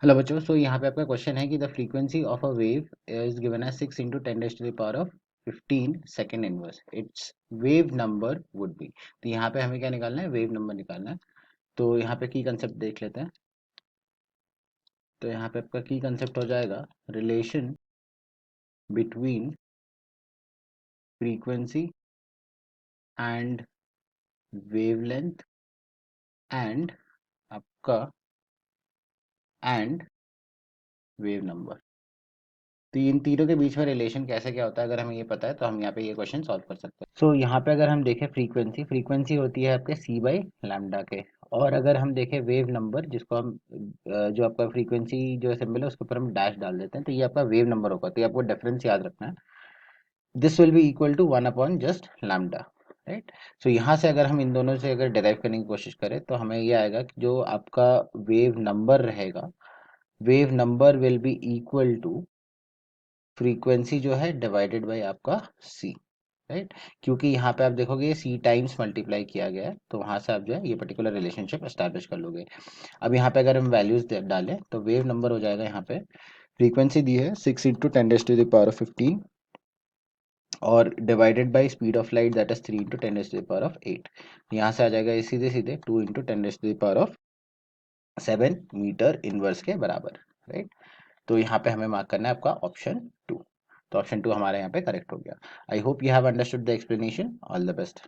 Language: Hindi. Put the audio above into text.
हेलो बच्चों, सो यहाँ पे आपका क्वेश्चन है कि the frequency of a wave is given as 6 into 10 to the power of 15 second inverse its wave number would be. तो यहाँ पे हमें क्या निकालना है? वेव नंबर निकालना है। तो यहाँ पे की कंसेप्ट देख लेते हैं। तो यहाँ पे आपका की कंसेप्ट हो जाएगा relation between frequency and wavelength and आपका एंड वेव नंबर। तो इन तीनों के बीच में रिलेशन कैसे क्या होता है, अगर हमें ये पता है तो हम यहाँ पे ये क्वेश्चन सॉल्व कर सकते हैं। सो यहाँ पे अगर हम देखें फ्रीक्वेंसी फ्रीक्वेंसी होती है आपके सी बाई लैम्डा के। और अगर हम देखें वेव नंबर, जिसको हम जो आपका फ्रीक्वेंसी जो सिंबल है उसके ऊपर हम डैश डाल देते हैं, तो ये आपका वेव नंबर होगा। तो ये आपको डिफरेंस याद रखना है। This will be equal to 1/जस्ट लैम्डा, राइट। सो यहाँ से अगर हम इन दोनों से अगर डिराइव करने की कोशिश करें तो हमें ये आएगा कि जो आपका वेव नंबर रहेगा, wave number will be equal to frequency जो है डिवाइडेड बाय आपका सी, राइट। क्योंकि यहाँ पे आप देखोगे सी टाइम्स मल्टीप्लाई किया गया है, तो वहां से आप जो है ये पर्टिकुलर रिलेशनशिप एस्टैब्लिश कर लोगे। अब यहाँ पे अगर हम वैल्यूज डालें तो वेव नंबर हो जाएगा, यहाँ पे फ्रीक्वेंसी दी है 6 into 10 to the power of 15 और divided by speed of light that is 3 into 10 to the power of 8। यहाँ से आ जाएगा ये सीधे सीधे 2 into 10 to the power of 7 metre inverse के बराबर, राइट। तो यहाँ पे हमें मार्क करना है आपका ऑप्शन 2। तो ऑप्शन 2 हमारे यहाँ पे करेक्ट हो गया। I hope you have understood the explanation. All the best.